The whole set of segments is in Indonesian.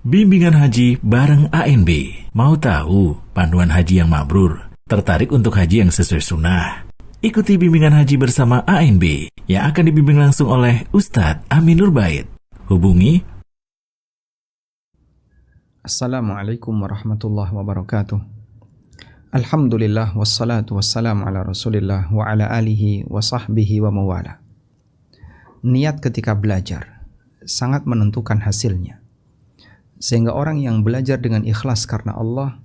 Bimbingan Haji bareng ANB. Mau tahu panduan haji yang mabrur? Tertarik untuk haji yang sesuai sunnah? Ikuti bimbingan haji bersama ANB yang akan dibimbing langsung oleh Ustadz Amin Nurbait. Hubungi. Assalamualaikum warahmatullahi wabarakatuh. Alhamdulillah wassalatu wassalamu ala Rasulillah wa ala alihi wa sahbihi wa mawala. Niat ketika belajar sangat menentukan hasilnya. Sehingga orang yang belajar dengan ikhlas karena Allah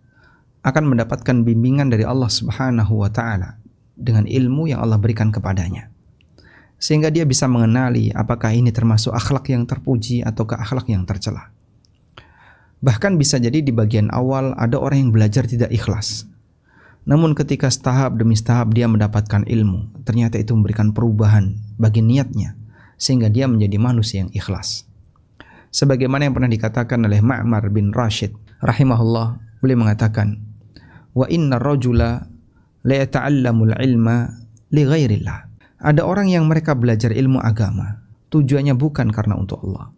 akan mendapatkan bimbingan dari Allah Subhanahu wa taala dengan ilmu yang Allah berikan kepadanya. Sehingga dia bisa mengenali apakah ini termasuk akhlak yang terpuji ataukah akhlak yang tercela. Bahkan bisa jadi di bagian awal ada orang yang belajar tidak ikhlas. Namun ketika setahap demi setahap dia mendapatkan ilmu, ternyata itu memberikan perubahan bagi niatnya sehingga dia menjadi manusia yang ikhlas. Sebagaimana yang pernah dikatakan oleh Ma'mar bin Rashid rahimahullah, beliau mengatakan, wa inna rajula la yata'allamul ilma li ghairillah. Ada orang yang mereka belajar ilmu agama tujuannya bukan karena untuk Allah.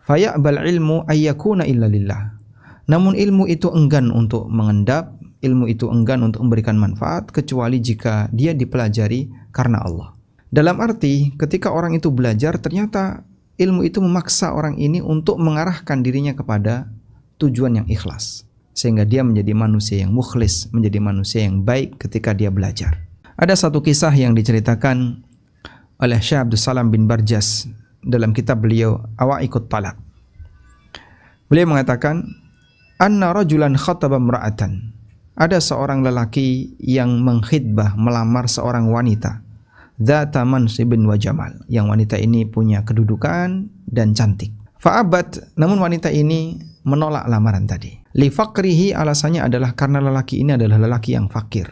Faya'bal ilmu ayyakuna illa lillah. Namun ilmu itu enggan untuk mengendap, ilmu itu enggan untuk memberikan manfaat kecuali jika dia dipelajari karena Allah. Dalam arti ketika orang itu belajar ternyata ilmu itu memaksa orang ini untuk mengarahkan dirinya kepada tujuan yang ikhlas. Sehingga dia menjadi manusia yang mukhlis, menjadi manusia yang baik ketika dia belajar. Ada satu kisah yang diceritakan oleh Syekh Abdus Salam bin Barjas dalam kitab beliau Awaiqut Talaq. Beliau mengatakan, anna rajulan khataba imra'atan. Ada seorang lelaki yang mengkhidbah, melamar seorang wanita. Dzata mansibin wa jamal, yang wanita ini punya kedudukan dan cantik. Fa'abat, namun wanita ini menolak lamaran tadi. Li faqrihi, alasannya adalah karena lelaki ini adalah lelaki yang fakir,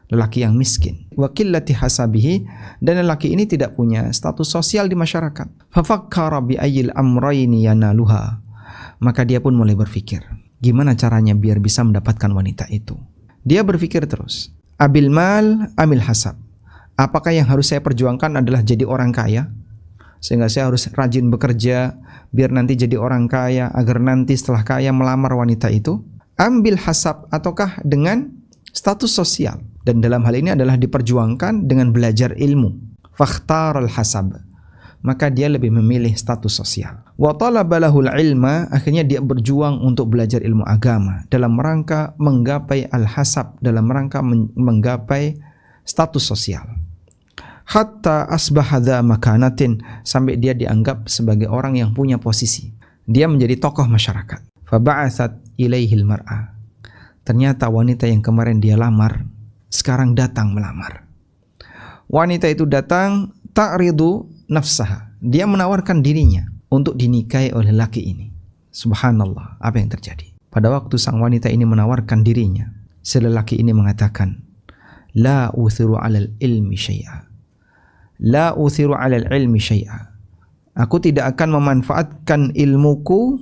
lelaki yang miskin. Wa qillati hasabihi, dan lelaki ini tidak punya status sosial di masyarakat. Fa fakkara bi ayyil amrayni yanaluha, maka dia pun mulai berpikir, gimana caranya biar bisa mendapatkan wanita itu. Dia berpikir terus, abil mal amil hasab. Apakah yang harus saya perjuangkan adalah jadi orang kaya? Sehingga saya harus rajin bekerja biar nanti jadi orang kaya, agar nanti setelah kaya melamar wanita itu. Ambil hasab, ataukah dengan status sosial? Dan dalam hal ini adalah diperjuangkan dengan belajar ilmu. Fakhtaral hasab, maka dia lebih memilih status sosial. Wa talaba lahul ilma, akhirnya dia berjuang untuk belajar ilmu agama dalam rangka menggapai al-hasab, dalam rangka menggapai status sosial. Hatta asbaha dha makanatin, sampai dia dianggap sebagai orang yang punya posisi. Dia menjadi tokoh masyarakat. Faba'atsat ilaihil mar'a, ternyata wanita yang kemarin dia lamar sekarang datang melamar. Wanita itu datang ta'ridu nafsaha, dia menawarkan dirinya untuk dinikahi oleh laki ini. Subhanallah, apa yang terjadi? Pada waktu sang wanita ini menawarkan dirinya, si lelaki ini mengatakan, la uthiru 'alal ilmi syai'a. La uthiru 'alal ilmi syai'a. Aku tidak akan memanfaatkan ilmuku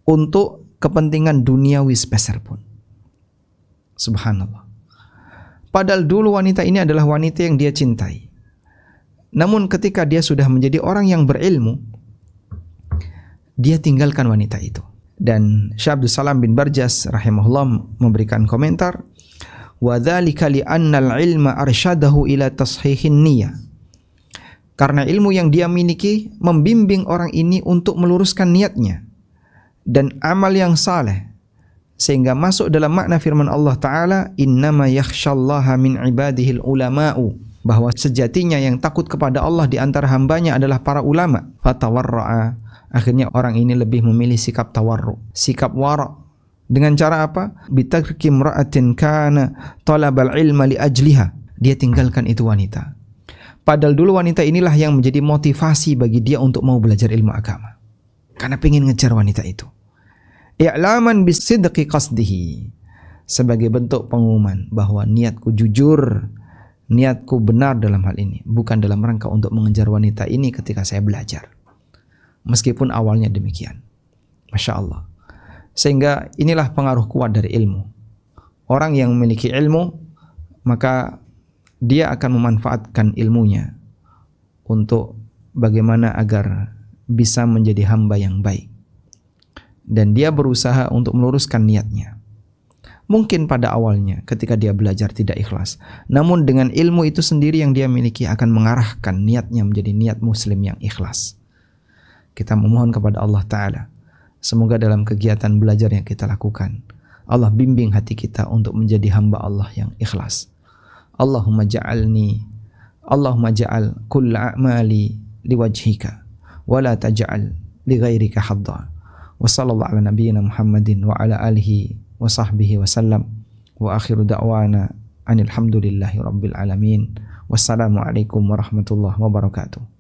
untuk kepentingan duniawi sepeser pun. Subhanallah. Padahal dulu wanita ini adalah wanita yang dia cintai. Namun ketika dia sudah menjadi orang yang berilmu, dia tinggalkan wanita itu. Dan Syekh Abdus Salam bin Barjas rahimahullah memberikan komentar, wa dzalika li anna al-ilma arsyadahu ila tashihin niyyah. Karena ilmu yang dia miliki membimbing orang ini untuk meluruskan niatnya dan amal yang saleh, sehingga masuk dalam makna firman Allah Ta'ala, innama yakhshallaha min ibadihil ulama'u, bahwa sejatinya yang takut kepada Allah di antara hambanya adalah para ulama. Fatawarra'a, akhirnya orang ini lebih memilih sikap tawarru, sikap wara'. Dengan cara apa? Bitarki imra'atin kana talabal ilma li ajliha, dia tinggalkan itu wanita. Padahal dulu wanita inilah yang menjadi motivasi bagi dia untuk mau belajar ilmu agama, karena pengen ngejar wanita itu. I'laman bisidqi qasdihi, sebagai bentuk pengumuman bahwa niatku jujur, niatku benar dalam hal ini, bukan dalam rangka untuk mengejar wanita ini ketika saya belajar. Meskipun awalnya demikian. Masya Allah. Sehingga inilah pengaruh kuat dari ilmu. Orang yang memiliki ilmu, maka dia akan memanfaatkan ilmunya untuk bagaimana agar bisa menjadi hamba yang baik. Dan dia berusaha untuk meluruskan niatnya. Mungkin pada awalnya ketika dia belajar tidak ikhlas, namun dengan ilmu itu sendiri yang dia miliki akan mengarahkan niatnya menjadi niat muslim yang ikhlas. Kita memohon kepada Allah Ta'ala, semoga dalam kegiatan belajar yang kita lakukan, Allah bimbing hati kita untuk menjadi hamba Allah yang ikhlas. Allahumma ja'al kulla a'mali liwajhika wa la taj'al li ghairika hadda. Wa sallallahu ala nabiyyina Muhammadin wa ala alihi wa sahbihi wa sallam. Wa akhiru da'wana anil hamdulillahi rabbil alamin. Wassalamu alaikum warahmatullahi wabarakatuh.